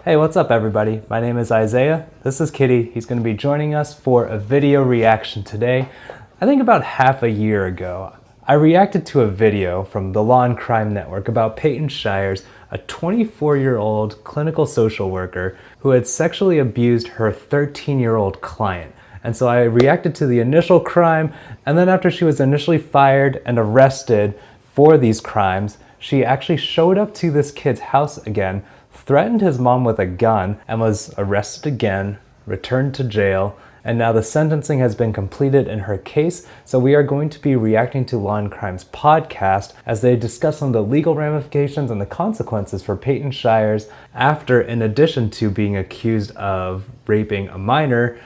Hey, what's up everybody? My name is Isaiah. This is Kitty. He's going to be joining us for a video reaction today. I think about half a year ago, I reacted to a video from the Law and Crime Network about Payton Shires, a 24-year-old clinical social worker who had sexually abused her 13-year-old client. And so I reacted to the initial crime, and then after she was initially fired and arrested for these crimes, she actually showed up to this kid's house again, threatened his mom with a gun, and was arrested again, returned to jail, and now the sentencing has been completed in her case. So we are going to be reacting to Law and Crime's podcast as they discuss some of the legal ramifications and the consequences for Payton Shires after, in addition to being accused of raping a minor,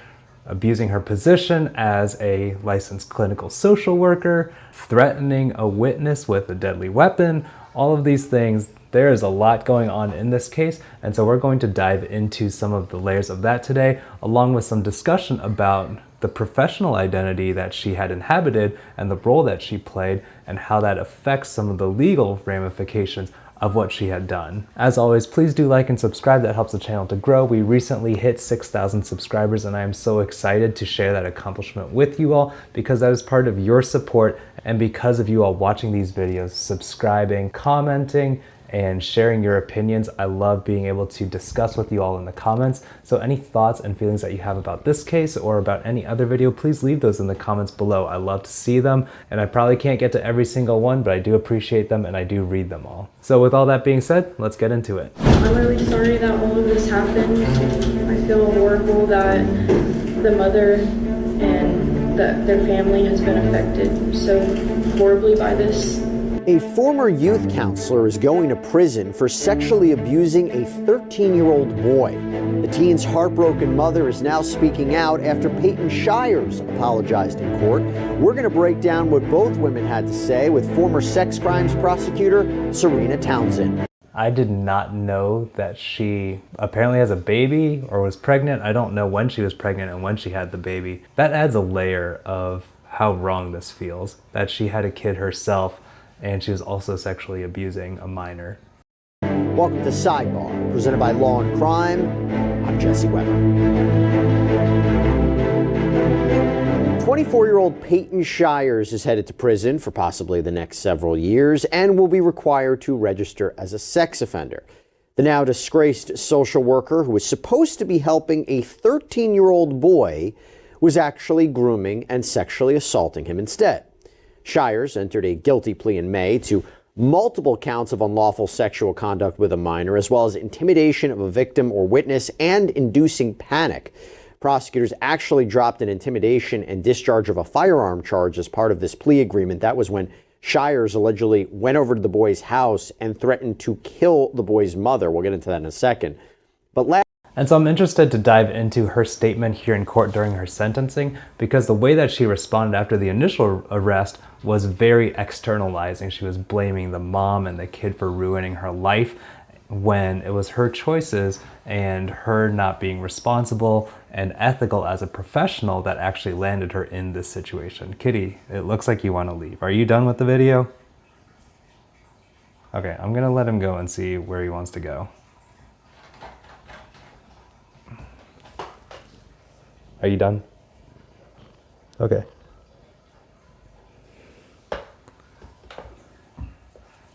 abusing her position as a licensed clinical social worker, threatening a witness with a deadly weapon, all of these things. There is a lot going on in this case, and so we're going to dive into some of the layers of that today, along with some discussion about the professional identity that she had inhabited and the role that she played and how that affects some of the legal ramifications of what she had done. As always, please do like and subscribe. That helps the channel to grow. We recently hit 6,000 subscribers, and I am so excited to share that accomplishment with you all because that is part of your support and because of you all watching these videos, subscribing, commenting, and sharing your opinions. I love being able to discuss with you all in the comments. So any thoughts and feelings that you have about this case or about any other video, please leave those in the comments below. I love to see them, and I probably can't get to every single one, but I do appreciate them and I do read them all. So with all that being said, let's get into it. I'm really sorry that all of this happened. I feel horrible that the mother and that their family has been affected so horribly by this. A former youth counselor is going to prison for sexually abusing a 13-year-old boy. The teen's heartbroken mother is now speaking out after Payton Shires apologized in court. We're going to break down what both women had to say with former sex crimes prosecutor Serena Townsend. I did not know that she apparently has a baby or was pregnant. I don't know when she was pregnant and when she had the baby. That adds a layer of how wrong this feels, that she had a kid herself and she was also sexually abusing a minor. Welcome to Sidebar, presented by Law and Crime. I'm Jesse Weber. 24-year-old Payton Shires is headed to prison for possibly the next several years and will be required to register as a sex offender. The now disgraced social worker, who was supposed to be helping a 13-year-old boy, was actually grooming and sexually assaulting him instead. Shires entered a guilty plea in May to multiple counts of unlawful sexual conduct with a minor, as well as intimidation of a victim or witness and inducing panic. Prosecutors actually dropped an intimidation and discharge of a firearm charge as part of this plea agreement. That was when Shires allegedly went over to the boy's house and threatened to kill the boy's mother. We'll get into that in a second. And so I'm interested to dive into her statement here in court during her sentencing because the way that she responded after the initial arrest was very externalizing. She was blaming the mom and the kid for ruining her life when it was her choices and her not being responsible and ethical as a professional that actually landed her in this situation. Kitty, it looks like you want to leave. Are you done with the video? Okay, I'm gonna let him go and see where he wants to go. Are you done? Okay.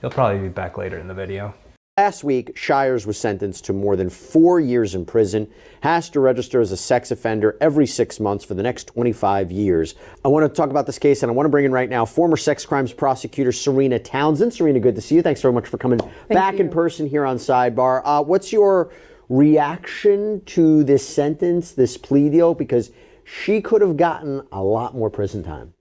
He'll probably be back later in the video. Last week, Shires was sentenced to more than 4 years in prison, has to register as a sex offender every 6 months for the next 25 years. I want to talk about this case, and I want to bring in right now former sex crimes prosecutor Serena Townsend. Serena, good to see you. Thanks very much for coming back in person here on Sidebar. What's your reaction to this sentence, this plea deal? Because she could have gotten a lot more prison time.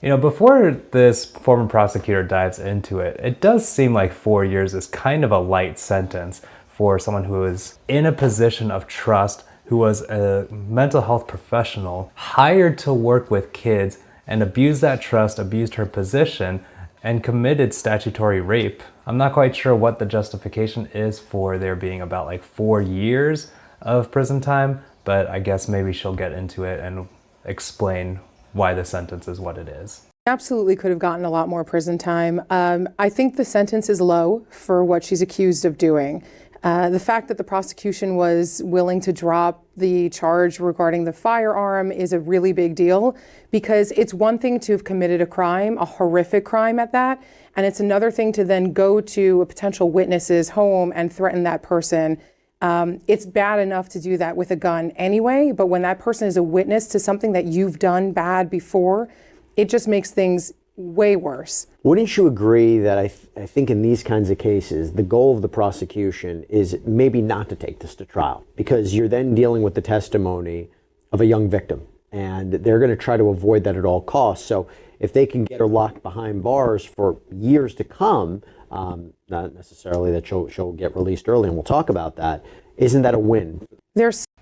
You know, before this former prosecutor dives into it, it does seem like 4 years is kind of a light sentence for someone who is in a position of trust, who was a mental health professional, hired to work with kids, and abused that trust, abused her position, and committed statutory rape. I'm not quite sure what the justification is for there being about like 4 years of prison time, but I guess maybe she'll get into it and explain why the sentence is what it is. Absolutely could have gotten a lot more prison time. I think the sentence is low for what she's accused of doing. The fact that the prosecution was willing to drop the charge regarding the firearm is a really big deal, because it's one thing to have committed a crime, a horrific crime at that, and it's another thing to then go to a potential witness's home and threaten that person. It's bad enough to do that with a gun anyway, but when that person is a witness to something that you've done bad before, it just makes things way worse. Wouldn't you agree that I think in these kinds of cases, the goal of the prosecution is maybe not to take this to trial, because you're then dealing with the testimony of a young victim, and they're going to try to avoid that at all costs. So if they can get her locked behind bars for years to come, not necessarily that she'll get released early, and we'll talk about that, isn't that a win?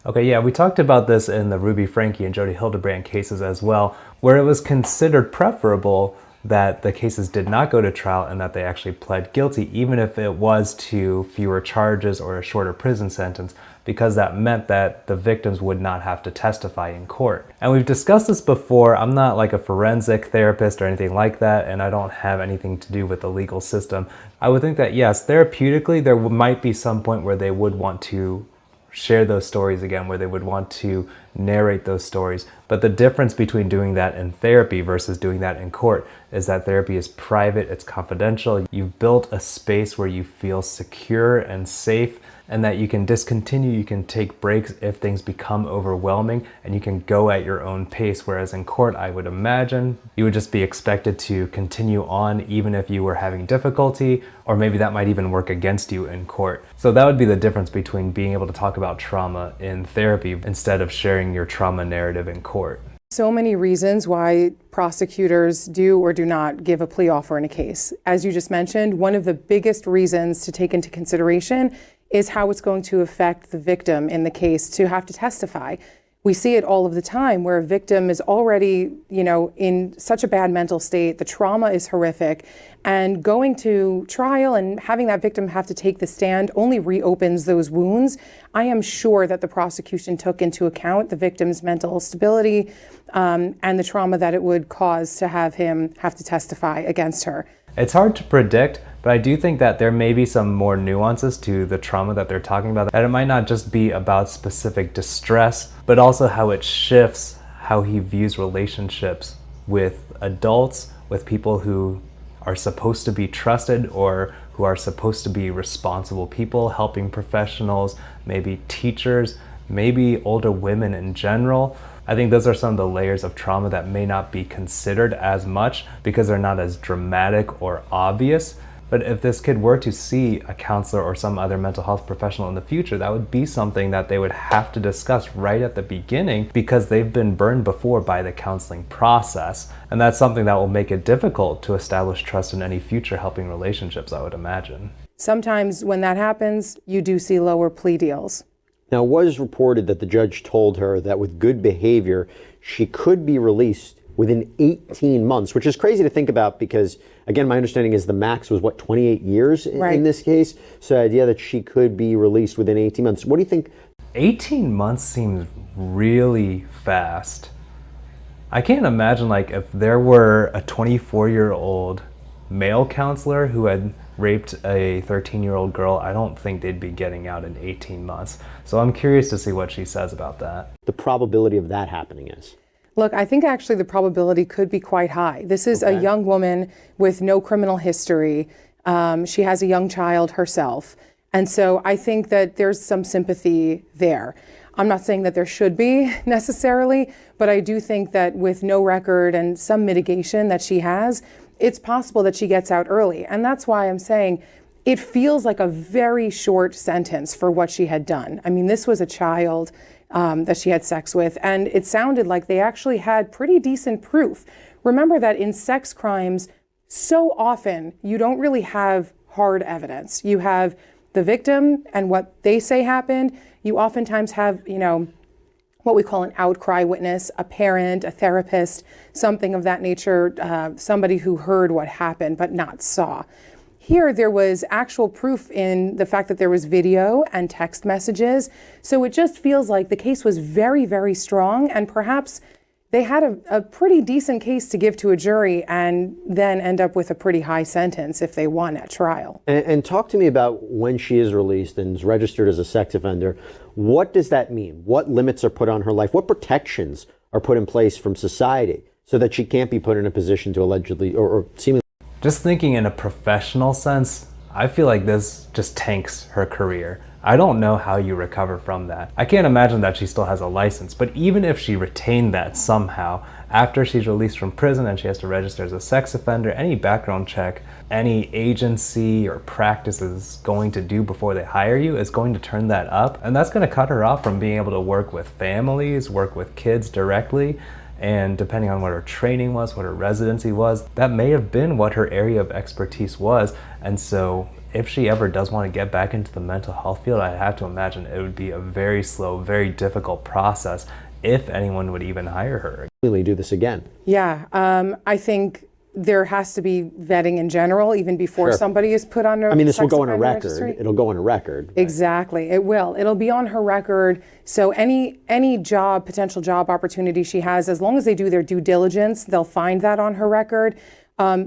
Okay, yeah, we talked about this in the Ruby Franke and Jody Hildebrand cases as well, where it was considered preferable that the cases did not go to trial and that they actually pled guilty, even if it was to fewer charges or a shorter prison sentence, because that meant that the victims would not have to testify in court. And we've discussed this before. I'm not like a forensic therapist or anything like that, and I don't have anything to do with the legal system. I would think that, yes, therapeutically, there might be some point where they would want to share those stories again, where they would want to narrate those stories. But the difference between doing that in therapy versus doing that in court is that therapy is private, it's confidential. You've built a space where you feel secure and safe, and that you can discontinue, you can take breaks if things become overwhelming, and you can go at your own pace. Whereas in court, I would imagine you would just be expected to continue on even if you were having difficulty, or maybe that might even work against you in court. So that would be the difference between being able to talk about trauma in therapy instead of sharing your trauma narrative in court. So many reasons why prosecutors do or do not give a plea offer in a case. As you just mentioned, one of the biggest reasons to take into consideration is how it's going to affect the victim in the case to have to testify. We see it all of the time where a victim is already, in such a bad mental state, the trauma is horrific, and going to trial and having that victim have to take the stand only reopens those wounds. I am sure that the prosecution took into account the victim's mental stability and the trauma that it would cause to have him have to testify against her. It's hard to predict, but I do think that there may be some more nuances to the trauma that they're talking about, that it might not just be about specific distress, but also how it shifts how he views relationships with adults, with people who are supposed to be trusted or who are supposed to be responsible people, helping professionals, maybe teachers, maybe older women in general. I think those are some of the layers of trauma that may not be considered as much because they're not as dramatic or obvious. But if this kid were to see a counselor or some other mental health professional in the future, that would be something that they would have to discuss right at the beginning, because they've been burned before by the counseling process. And that's something that will make it difficult to establish trust in any future helping relationships, I would imagine. Sometimes when that happens, you do see lower plea deals. Now, it was reported that the judge told her that with good behavior, she could be released within 18 months, which is crazy to think about because, again, my understanding is the max was, 28 years in this case? So the idea that she could be released within 18 months. What do you think? 18 months seems really fast. I can't imagine, if there were a 24-year-old male counselor who had raped a 13-year-old girl, I don't think they'd be getting out in 18 months. So I'm curious to see what she says about that. The probability of that happening is? Look, I think actually the probability could be quite high. This is a young woman with no criminal history. She has a young child herself. And so I think that there's some sympathy there. I'm not saying that there should be necessarily, but I do think that with no record and some mitigation that she has, it's possible that she gets out early. And that's why I'm saying it feels like a very short sentence for what she had done. I mean, this was a child that she had sex with, and it sounded like they actually had pretty decent proof. Remember that in sex crimes, so often you don't really have hard evidence. You have the victim and what they say happened. You oftentimes have, what we call an outcry witness, a parent, a therapist, something of that nature, somebody who heard what happened but not saw. Here, there was actual proof in the fact that there was video and text messages. So it just feels like the case was very, very strong, and perhaps they had a pretty decent case to give to a jury and then end up with a pretty high sentence if they won at trial. And talk to me about when she is released and is registered as a sex offender. What does that mean? What limits are put on her life? What protections are put in place from society so that she can't be put in a position to allegedly or seemingly... Just thinking in a professional sense, I feel like this just tanks her career. I don't know how you recover from that. I can't imagine that she still has a license, but even if she retained that somehow, after she's released from prison and she has to register as a sex offender, any background check any agency or practice is going to do before they hire you is going to turn that up. And that's going to cut her off from being able to work with families, work with kids directly. And depending on what her training was, what her residency was, that may have been what her area of expertise was. And so if she ever does want to get back into the mental health field, I have to imagine it would be a very slow, very difficult process if anyone would even hire her. Really do this again? Yeah, I think there has to be vetting in general, even before somebody is put on a this will go on a record. registry. It'll go on a record. Right? Exactly, it will. It'll be on her record. So any job, potential job opportunity she has, as long as they do their due diligence, they'll find that on her record.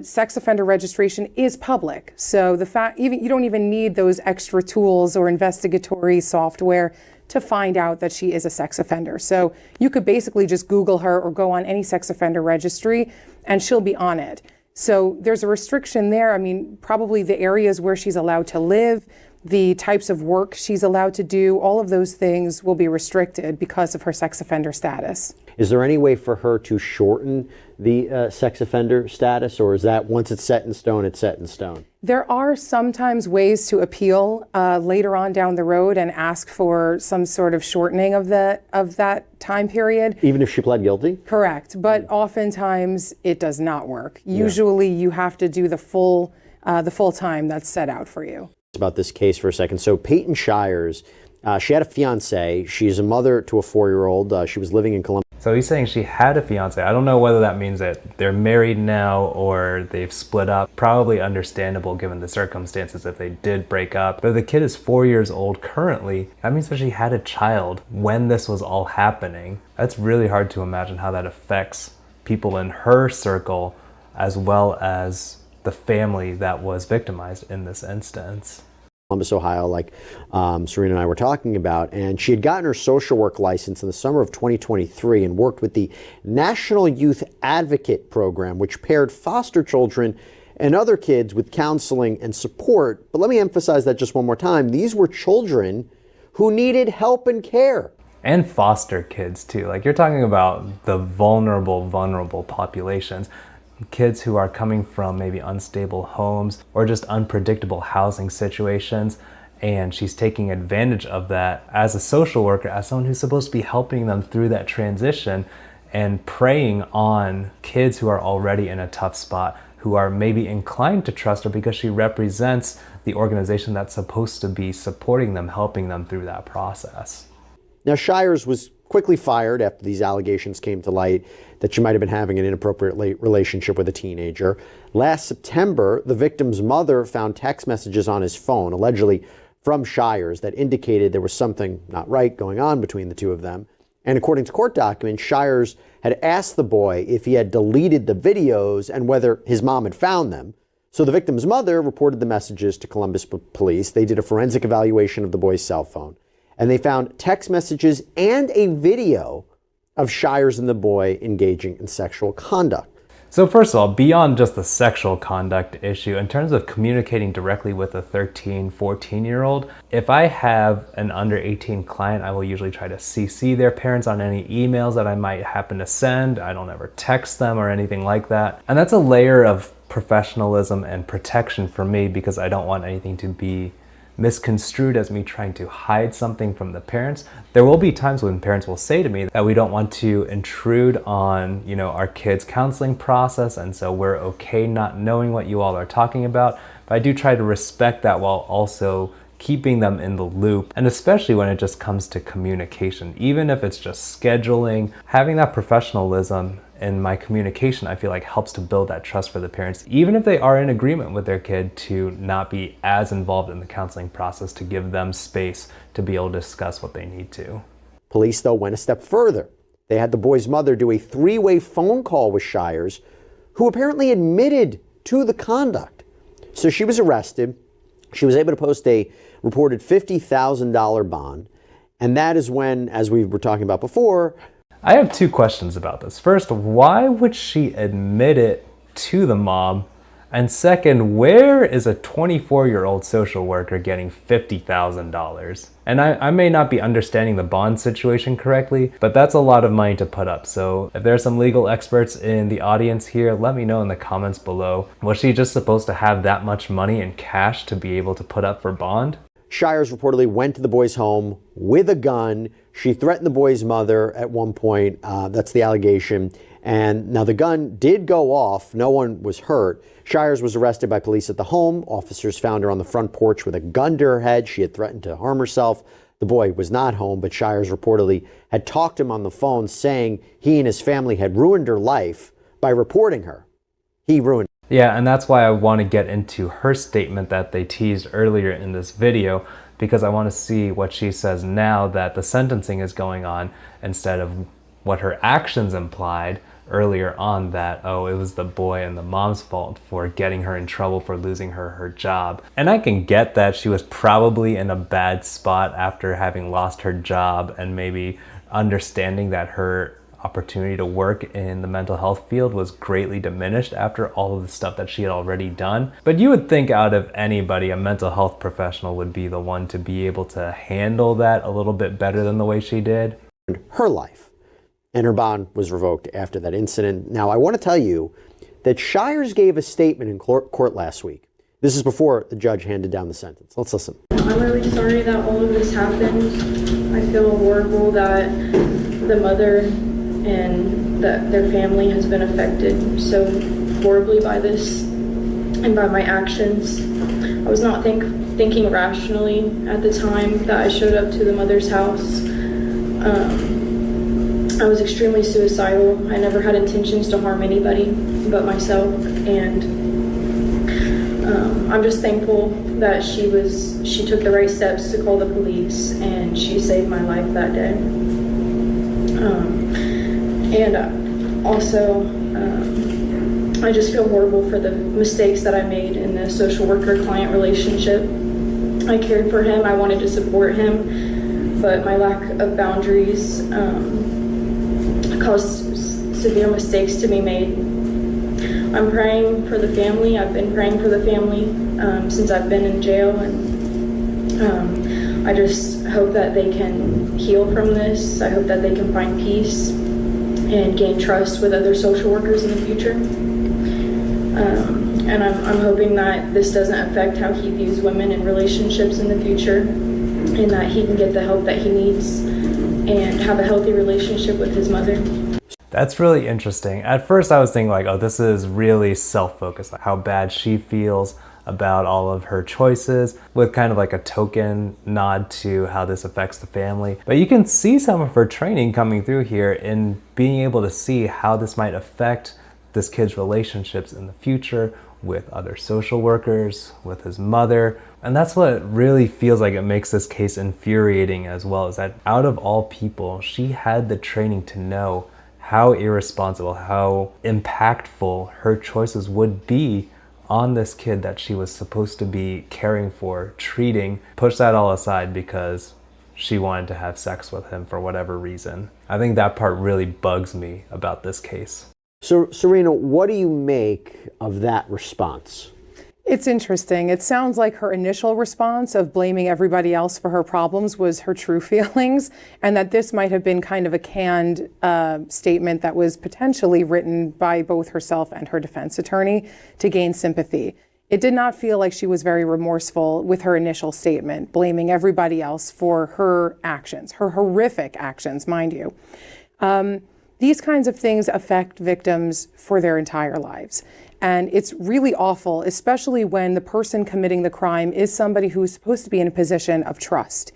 Sex offender registration is public. So the fact, you don't even need those extra tools or investigatory software to find out that she is a sex offender. So you could basically just Google her or go on any sex offender registry and she'll be on it. So there's a restriction there. I mean, probably the areas where she's allowed to live, the types of work she's allowed to do, all of those things will be restricted because of her sex offender status. Is there any way for her to shorten the sex offender status, or is that once it's set in stone, it's set in stone? There are sometimes ways to appeal later on down the road and ask for some sort of shortening of that time period. Even if she pled guilty? Correct, but oftentimes it does not work. Usually you have to do the full time that's set out for you. About this case for a second. So Payton Shires, she had a fiance. She's a mother to a 4-year-old. She was living in Columbus. So he's saying she had a fiance. I don't know whether that means that they're married now or they've split up. Probably understandable given the circumstances if they did break up. But if the kid is 4 years old currently, that means that she had a child when this was all happening. That's really hard to imagine how that affects people in her circle as well as the family that was victimized in this instance. Columbus, Ohio, like Serena and I were talking about, and she had gotten her social work license in the summer of 2023 and worked with the National Youth Advocate Program, which paired foster children and other kids with counseling and support. But let me emphasize that just one more time. These were children who needed help and care. And foster kids too. Like, you're talking about the vulnerable populations. Kids who are coming from maybe unstable homes or just unpredictable housing situations, and she's taking advantage of that as a social worker, as someone who's supposed to be helping them through that transition and preying on kids who are already in a tough spot, who are maybe inclined to trust her because she represents the organization that's supposed to be supporting them, helping them through that process. Now, Shires was quickly fired after these allegations came to light that she might have been having an inappropriate relationship with a teenager. Last September, the victim's mother found text messages on his phone, allegedly from Shires, that indicated there was something not right going on between the two of them. And according to court documents, Shires had asked the boy if he had deleted the videos and whether his mom had found them. So the victim's mother reported the messages to Columbus police. They did a forensic evaluation of the boy's cell phone, and they found text messages and a video of Shires and the boy engaging in sexual conduct. So first of all, beyond just the sexual conduct issue, in terms of communicating directly with a 13, 14-year-old, if I have an under 18 client, I will usually try to CC their parents on any emails that I might happen to send. I don't ever text them or anything like that. And that's a layer of professionalism and protection for me because I don't want anything to be misconstrued as me trying to hide something from the parents. There will be times when parents will say to me that we don't want to intrude on, our kids' counseling process, and so we're okay not knowing what you all are talking about. But I do try to respect that while also keeping them in the loop, and especially when it just comes to communication. Even if it's just scheduling, having that professionalism in my communication, I feel like helps to build that trust for the parents, even if they are in agreement with their kid to not be as involved in the counseling process, to give them space to be able to discuss what they need to. Police, though, went a step further. They had the boy's mother do a three-way phone call with Shires, who apparently admitted to the conduct. So she was arrested. She was able to post a reported $50,000 bond. And that is when, as we were talking about before, I have two questions about this. First, why would she admit it to the mom? And second, where is a 24-year-old social worker getting $50,000? And I may not be understanding the bond situation correctly, but that's a lot of money to put up. So if there's some legal experts in the audience here, let me know in the comments below. Was she just supposed to have that much money in cash to be able to put up for bond? Shires reportedly went to the boy's home with a gun. She threatened the boy's mother at one point. That's the allegation. And now the gun did go off. No one was hurt. Shires was arrested by police at the home. Officers found her on the front porch with a gun to her head. She had threatened to harm herself. The boy was not home, but Shires reportedly had talked to him on the phone, saying he and his family had ruined her life by reporting her. He ruined her. Yeah, and that's why I want to get into her statement that they teased earlier in this video, because I want to see what she says now that the sentencing is going on, instead of what her actions implied earlier on, that, oh, it was the boy and the mom's fault for getting her in trouble for losing her job. And I can get that she was probably in a bad spot after having lost her job and maybe understanding that her opportunity to work in the mental health field was greatly diminished after all of the stuff that she had already done. But you would think out of anybody, a mental health professional would be the one to be able to handle that a little bit better than the way she did. Her life, and her bond was revoked after that incident. Now, I want to tell you that Shires gave a statement in court last week. This is before the judge handed down the sentence. Let's listen. I'm really sorry that all of this happened. I feel horrible that the mother and their family has been affected so horribly by this and by my actions. I was not thinking rationally at the time that I showed up to the mother's house. I was extremely suicidal. I never had intentions to harm anybody but myself, and I'm just thankful that she took the right steps to call the police, and she saved my life that day. And also, I just feel horrible for the mistakes that I made in the social worker-client relationship. I cared for him, I wanted to support him, but my lack of boundaries caused severe mistakes to be made. I'm praying for the family. I've been praying for the family since I've been in jail, and I just hope that they can heal from this. I hope that they can find peace and gain trust with other social workers in the future. And I'm hoping that this doesn't affect how he views women in relationships in the future, and that he can get the help that he needs and have a healthy relationship with his mother. That's really interesting. At first I was thinking like, oh, this is really self-focused, how bad she feels about all of her choices, with kind of like a token nod to how this affects the family. But you can see some of her training coming through here in being able to see how this might affect this kid's relationships in the future with other social workers, with his mother. And that's what really feels like it makes this case infuriating as well, is that out of all people, she had the training to know how irresponsible, how impactful her choices would be on this kid that she was supposed to be caring for, treating. Push that all aside because she wanted to have sex with him for whatever reason. I think that part really bugs me about this case. So, Serena, what do you make of that response? It's interesting. It sounds like her initial response of blaming everybody else for her problems was her true feelings, and that this might have been kind of a canned statement that was potentially written by both herself and her defense attorney to gain sympathy. It did not feel like she was very remorseful with her initial statement, blaming everybody else for her actions, her horrific actions, mind you. These kinds of things affect victims for their entire lives. And it's really awful, especially when the person committing the crime is somebody who is supposed to be in a position of trust,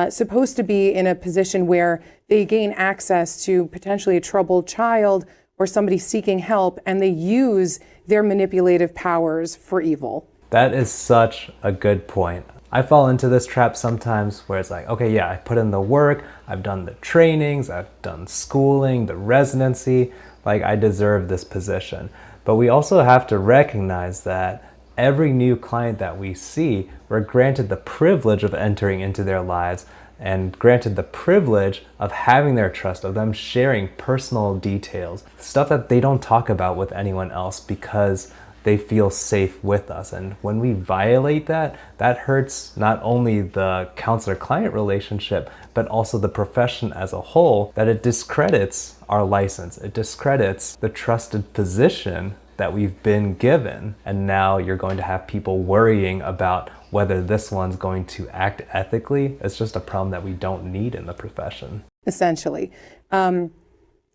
supposed to be in a position where they gain access to potentially a troubled child or somebody seeking help, and they use their manipulative powers for evil. That is such a good point. I fall into this trap sometimes where it's like, okay, yeah, I put in the work, I've done the trainings, I've done schooling, the residency, like I deserve this position. But we also have to recognize that every new client that we see, we're granted the privilege of entering into their lives and granted the privilege of having their trust, of them sharing personal details, stuff that they don't talk about with anyone else because they feel safe with us. And when we violate that, that hurts not only the counselor-client relationship, but also the profession as a whole, that it discredits our license. It discredits the trusted position that we've been given. And now you're going to have people worrying about whether this one's going to act ethically. It's just a problem that we don't need in the profession. Essentially.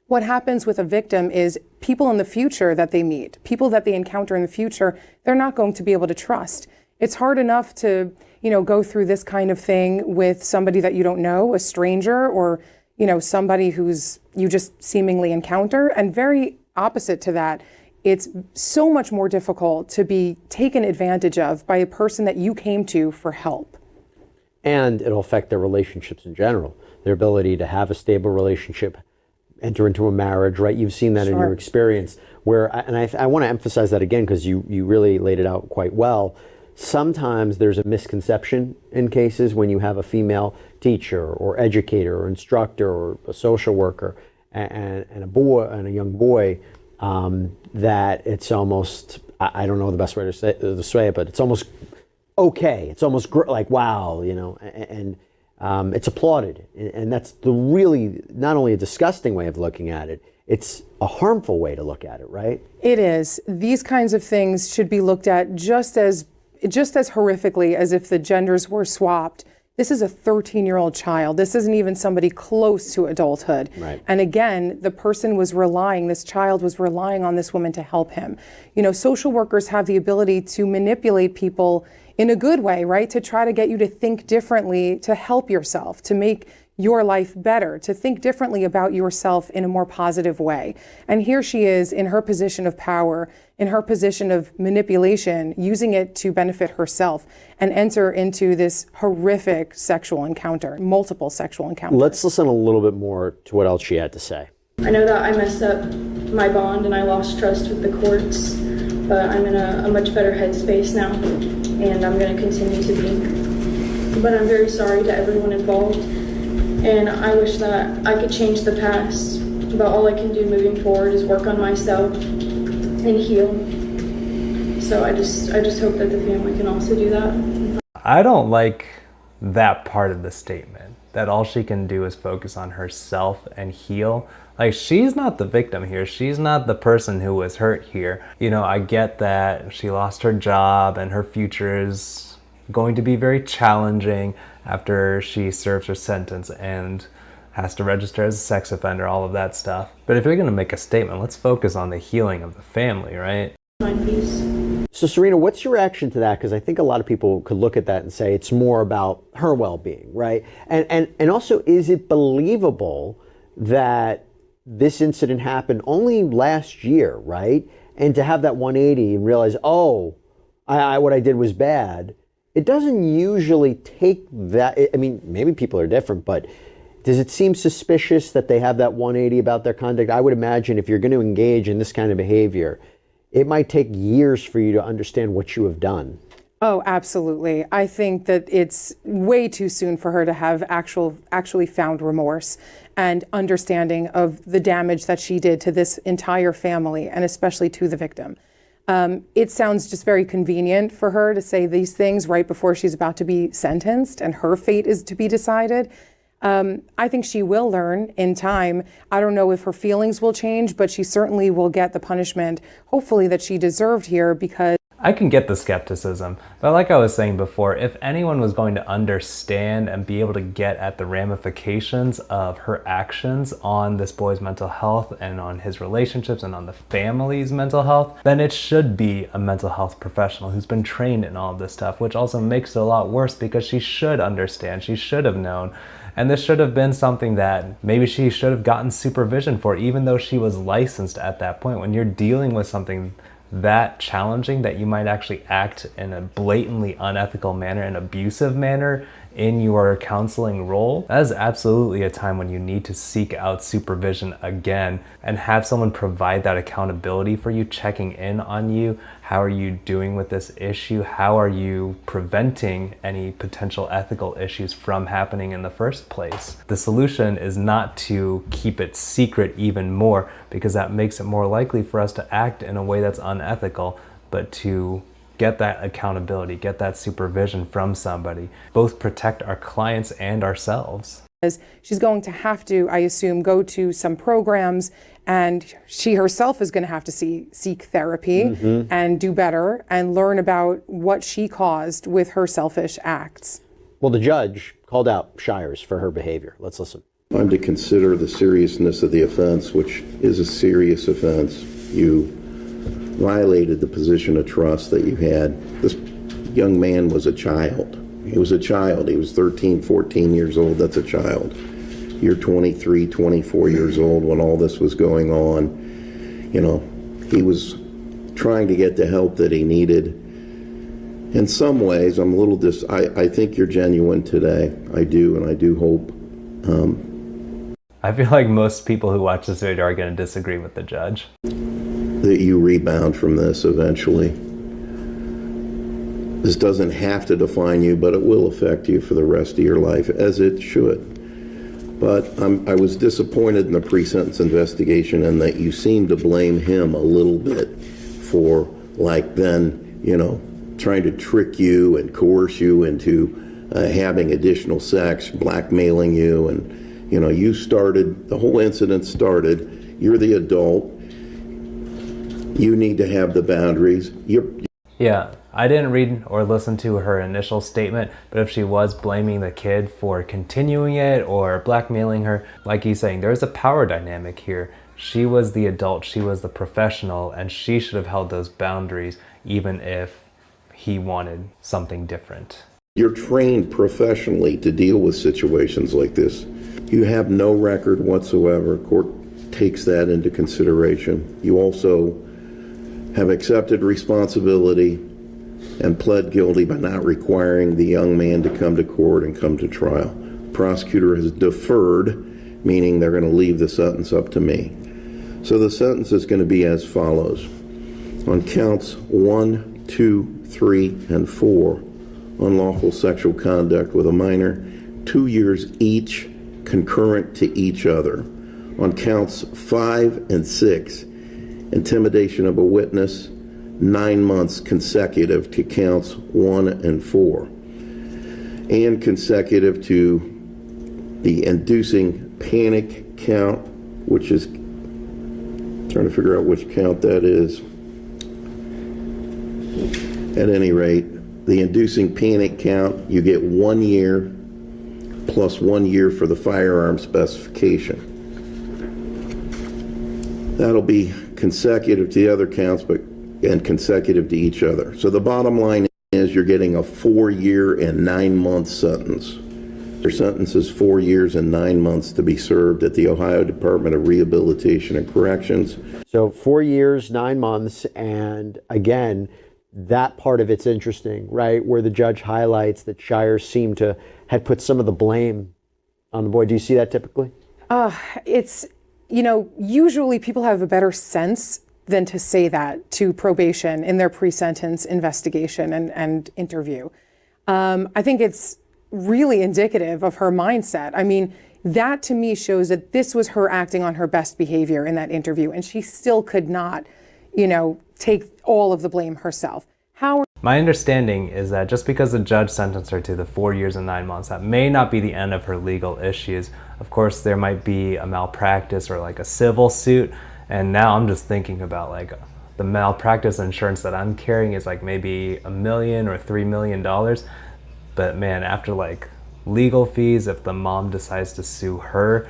What happens with a victim is people in the future that they meet, people that they encounter in the future, they're not going to be able to trust. It's hard enough to, go through this kind of thing with somebody that you don't know, a stranger, or, somebody who's you just seemingly encounter. And very opposite to that, it's so much more difficult to be taken advantage of by a person that you came to for help. And it'll affect their relationships in general, their ability to have a stable relationship, enter into a marriage, right? You've seen that in your experience where, and I want to emphasize that again because you really laid it out quite well. Sometimes there's a misconception in cases when you have a female teacher or educator or instructor or a social worker and a boy and a young boy, that it's almost, I don't know the best way to say it, but it's almost okay. It's almost like, wow, and it's applauded. And that's the really, not only a disgusting way of looking at it, it's a harmful way to look at it, right? It is. These kinds of things should be looked at just as horrifically as if the genders were swapped. This is a 13-year-old child. This isn't even somebody close to adulthood. Right. And again, this child was relying on this woman to help him. Social workers have the ability to manipulate people in a good way, right? To try to get you to think differently, to help yourself, to make your life better, to think differently about yourself in a more positive way. And here she is in her position of power, in her position of manipulation, using it to benefit herself and enter into this horrific sexual encounter, multiple sexual encounters. Let's listen a little bit more to what else she had to say. I know that I messed up my bond and I lost trust with the courts, but I'm in a much better headspace now, and I'm going to continue to be. But I'm very sorry to everyone involved, and I wish that I could change the past, but all I can do moving forward is work on myself and heal. So I just hope that the family can also do that. I don't like that part of the statement, that all she can do is focus on herself and heal. Like, she's not the victim here. She's not the person who was hurt here. I get that she lost her job and her future is going to be very challenging after she serves her sentence and has to register as a sex offender, all of that stuff. But if you're going to make a statement, let's focus on the healing of the family, right? Mind peace. So Serena, what's your reaction to that? Because I think a lot of people could look at that and say it's more about her well-being, right? And also, is it believable that this incident happened only last year, right? And to have that 180 and realize, what I did was bad. It doesn't usually take that. I mean, maybe people are different, but does it seem suspicious that they have that 180 about their conduct? I would imagine if you're going to engage in this kind of behavior, it might take years for you to understand what you have done. Oh, absolutely. I think that it's way too soon for her to have actually found remorse and understanding of the damage that she did to this entire family and especially to the victim. It sounds just very convenient for her to say these things right before she's about to be sentenced and her fate is to be decided. I think she will learn in time. I don't know if her feelings will change, but she certainly will get the punishment, hopefully, that she deserved here, because I can get the skepticism, but like I was saying before, if anyone was going to understand and be able to get at the ramifications of her actions on this boy's mental health and on his relationships and on the family's mental health, then it should be a mental health professional who's been trained in all of this stuff, which also makes it a lot worse because she should understand, she should have known. And this should have been something that maybe she should have gotten supervision for, even though she was licensed at that point. When you're dealing with something that challenging that you might actually act in a blatantly unethical manner, an abusive manner in your counseling role, that is absolutely a time when you need to seek out supervision again and have someone provide that accountability for you, checking in on you. How are you doing with this issue? How are you preventing any potential ethical issues from happening in the first place? The solution is not to keep it secret even more, because that makes it more likely for us to act in a way that's unethical, but to get that accountability, get that supervision from somebody, both protect our clients and ourselves. She's going to have to, I assume, go to some programs, and she herself is going to have to seek therapy and do better and learn about what she caused with her selfish acts. Well, the judge called out Shires for her behavior. Let's listen. I'm to consider the seriousness of the offense, which is a serious offense. You violated the position of trust that you had. This young man was a child. He was a child. He was 13, 14 years old. That's a child. You're 23, 24 years old when all this was going on. You know, he was trying to get the help that he needed. In some ways, I'm a little I think you're genuine today. I do, and I do hope. I feel like most people who watch this video are going to disagree with the judge. That you rebound from this eventually. This doesn't have to define you, but it will affect you for the rest of your life, as it should. But I was disappointed in the pre-sentence investigation and that you seem to blame him a little bit for, like, then, you know, trying to trick you and coerce you into having additional sex, blackmailing you, and, you know, you started, the whole incident started, you're the adult, you need to have the boundaries. Yeah, I didn't read or listen to her initial statement, but if she was blaming the kid for continuing it or blackmailing her, like he's saying, there's a power dynamic here. She was the adult, she was the professional, and she should have held those boundaries even if he wanted something different. You're trained professionally to deal with situations like this. You have no record whatsoever. Court takes that into consideration. You also have accepted responsibility and pled guilty by not requiring the young man to come to court and come to trial. Prosecutor has deferred, meaning they're going to leave the sentence up to me. So the sentence is going to be as follows. On counts 1, 2, 3, and 4, unlawful sexual conduct with a minor, 2 years each, concurrent to each other. On counts 5 and 6, intimidation of a witness, 9 months consecutive to counts 1 and 4, and consecutive to the inducing panic count, which is, trying to figure out which count that is. At any rate, the inducing panic count, you get 1 year plus 1 year for the firearm specification. That'll be consecutive to the other counts, and consecutive to each other. So the bottom line is you're getting a 4-year and 9-month sentence. Your sentence is 4 years and 9 months to be served at the Ohio Department of Rehabilitation and Corrections. So 4 years, 9 months, and again, that part of it's interesting, right? Where the judge highlights that Shires seemed to had put some of the blame on the boy. Do you see that typically? It's, you know, usually people have a better sense than to say that to probation in their pre-sentence investigation and interview. I think it's really indicative of her mindset. I mean, that to me shows that this was her acting on her best behavior in that interview, and she still could not, you know, take all of the blame herself. My understanding is that just because the judge sentenced her to the 4 years and 9 months, that may not be the end of her legal issues. Of course, there might be a malpractice or like a civil suit. And now I'm just thinking about like the malpractice insurance that I'm carrying is like maybe $1 million or $3 million. But man, after like legal fees, if the mom decides to sue her,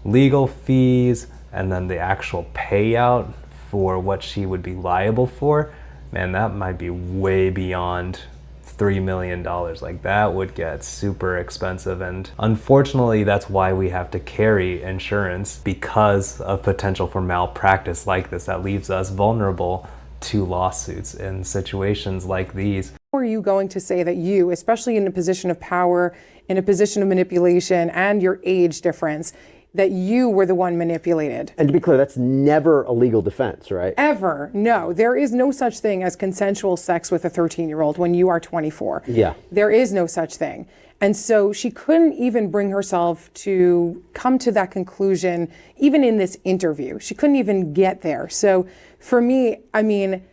legal fees, and then the actual payout for what she would be liable for, man, that might be way beyond $3 million. Like that would get super expensive, and unfortunately that's why we have to carry insurance, because of potential for malpractice like this that leaves us vulnerable to lawsuits in situations like these. How are you going to say that you, especially in a position of power, in a position of manipulation, and your age difference, that you were the one manipulated? And to be clear, that's never a legal defense, right? Ever. No. There is no such thing as consensual sex with a 13-year-old when you are 24. Yeah. There is no such thing. And so she couldn't even bring herself to come to that conclusion, even in this interview. She couldn't even get there. So for me, I mean,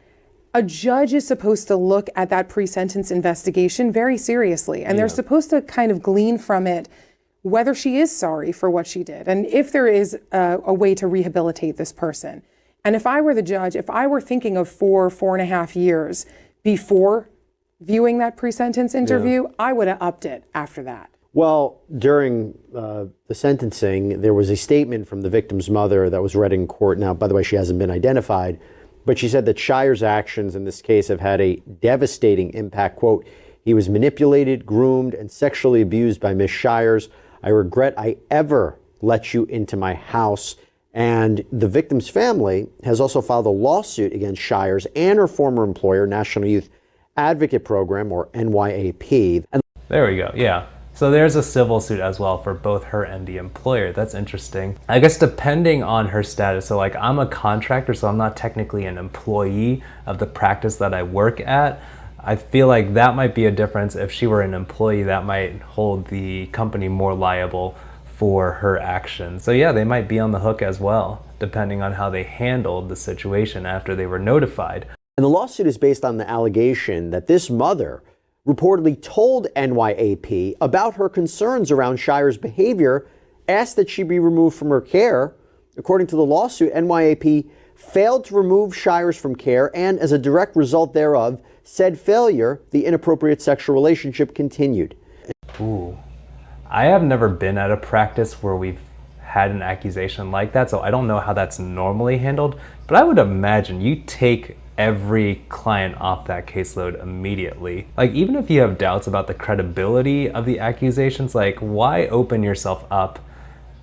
a judge is supposed to look at that pre-sentence investigation very seriously, and they're supposed to kind of glean from it whether she is sorry for what she did, and if there is a way to rehabilitate this person. And if I were the judge, if I were thinking of 4.5 years before viewing that pre-sentence interview, I would have upped it after that. Well, during the sentencing, there was a statement from the victim's mother that was read in court. Now, by the way, she hasn't been identified, but she said that Shires' actions in this case have had a devastating impact. Quote, "He was manipulated, groomed, and sexually abused by Miss Shires. I regret I ever let you into my house." And the victim's family has also filed a lawsuit against Shires and her former employer, National Youth Advocate Program, or NYAP. And there we go, yeah. So there's a civil suit as well for both her and the employer. That's interesting. I guess depending on her status, so like I'm a contractor, so I'm not technically an employee of the practice that I work at. I feel like that might be a difference. If she were an employee, that might hold the company more liable for her actions. So yeah, they might be on the hook as well, depending on how they handled the situation after they were notified. And the lawsuit is based on the allegation that this mother reportedly told NYAP about her concerns around Shires' behavior, asked that she be removed from her care. According to the lawsuit, NYAP failed to remove Shires from care, and as a direct result thereof, said failure, the inappropriate sexual relationship continued. Ooh, I have never been at a practice where we've had an accusation like that, so I don't know how that's normally handled, but I would imagine you take every client off that caseload immediately. Like, even if you have doubts about the credibility of the accusations, like, why open yourself up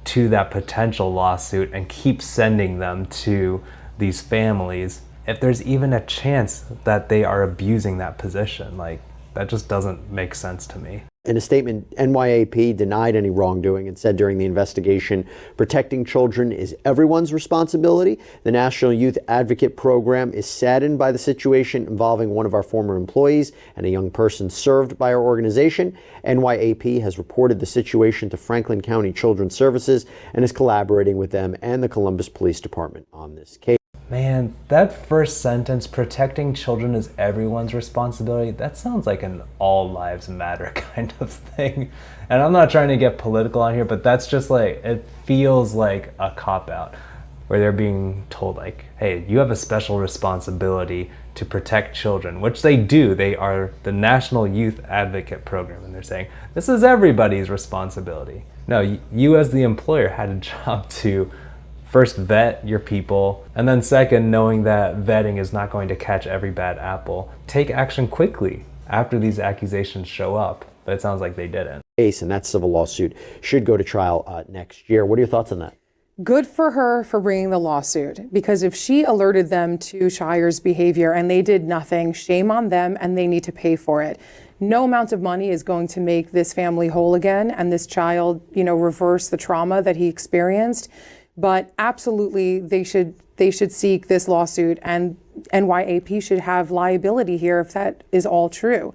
to that potential lawsuit and keep sending them to these families if there's even a chance that they are abusing that position? Like, that just doesn't make sense to me. In a statement, NYAP denied any wrongdoing and said during the investigation, protecting children is everyone's responsibility. The National Youth Advocate Program is saddened by the situation involving one of our former employees and a young person served by our organization. NYAP has reported the situation to Franklin County Children's Services and is collaborating with them and the Columbus Police Department on this case. Man, that first sentence, protecting children is everyone's responsibility, that sounds like an all lives matter kind of thing. And I'm not trying to get political on here, but that's just like, it feels like a cop-out where they're being told like, hey, you have a special responsibility to protect children, which they do. They are the National Youth Advocate Program, and they're saying, this is everybody's responsibility. No, you as the employer had a job to first vet your people, and then second, knowing that vetting is not going to catch every bad apple, take action quickly after these accusations show up. But it sounds like they didn't. And that civil lawsuit should go to trial next year. What are your thoughts on that? Good for her for bringing the lawsuit, because if she alerted them to Shires' behavior and they did nothing, shame on them, and they need to pay for it. No amount of money is going to make this family whole again and this child, reverse the trauma that he experienced. But absolutely, they should seek this lawsuit, and NYAP should have liability here if that is all true.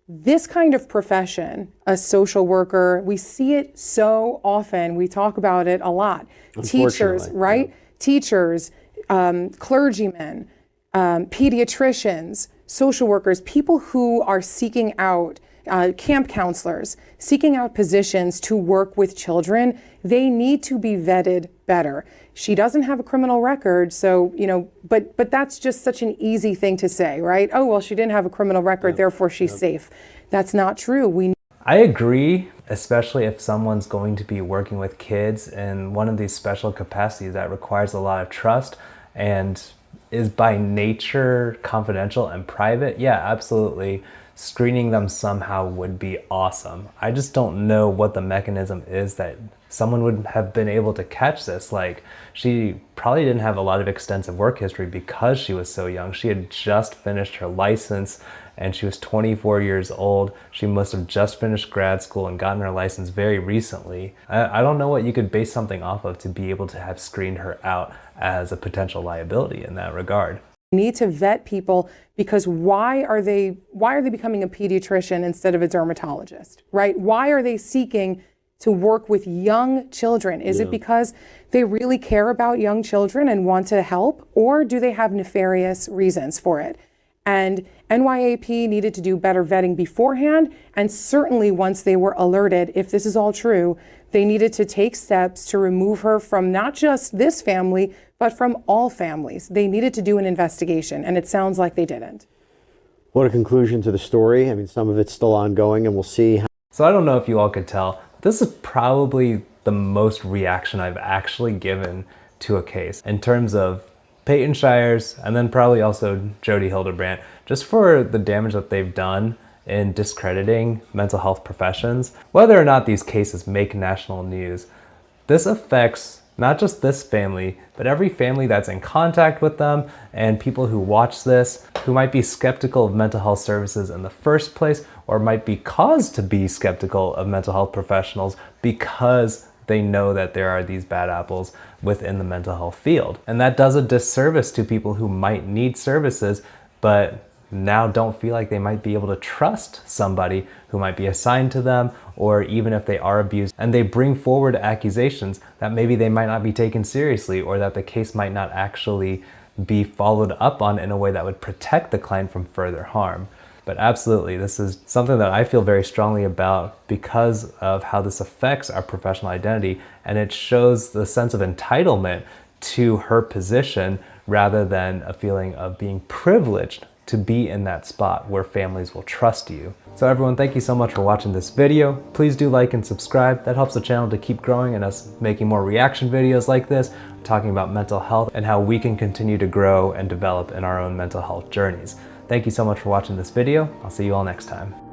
This kind of profession, a social worker, we see it so often. We talk about it a lot. Teachers, right? Yeah. Teachers, clergymen, pediatricians, social workers, people who are seeking out camp counselors, seeking out positions to work with children, they need to be vetted better. She doesn't have a criminal record, so, but that's just such an easy thing to say, right? Oh, well, she didn't have a criminal record, therefore she's safe. That's not true. I agree, especially if someone's going to be working with kids in one of these special capacities that requires a lot of trust and is by nature confidential and private. Yeah, absolutely. screening them somehow would be awesome. I just don't know what the mechanism is that someone would have been able to catch this. Like, she probably didn't have a lot of extensive work history because she was so young. She had just finished her license and she was 24 years old. She must have just finished grad school and gotten her license very recently. I don't know what you could base something off of to be able to have screened her out as a potential liability in that regard. Need to vet people, because why are they becoming a pediatrician instead of a dermatologist, right? Why are they seeking to work with young children? Is it because they really care about young children and want to help, or do they have nefarious reasons for it? And NYAP needed to do better vetting beforehand, and certainly once they were alerted, if this is all true, they needed to take steps to remove her from not just this family, but from all families. They needed to do an investigation, and it sounds like they didn't. What a conclusion to the story. I mean, some of it's still ongoing, and we'll see how. So I don't know if you all could tell, this is probably the most reaction I've actually given to a case in terms of Payton Shires, and then probably also Jodi Hildebrandt, just for the damage that they've done in discrediting mental health professions. Whether or not these cases make national news, this affects not just this family, but every family that's in contact with them, and people who watch this, who might be skeptical of mental health services in the first place, or might be caused to be skeptical of mental health professionals because they know that there are these bad apples within the mental health field. And that does a disservice to people who might need services, but now don't feel like they might be able to trust somebody who might be assigned to them, or even if they are abused and they bring forward accusations that maybe they might not be taken seriously, or that the case might not actually be followed up on in a way that would protect the client from further harm. But absolutely, this is something that I feel very strongly about because of how this affects our professional identity, and it shows the sense of entitlement to her position rather than a feeling of being privileged to be in that spot where families will trust you. So everyone, thank you so much for watching this video. Please do like and subscribe. That helps the channel to keep growing and us making more reaction videos like this, talking about mental health and how we can continue to grow and develop in our own mental health journeys. Thank you so much for watching this video. I'll see you all next time.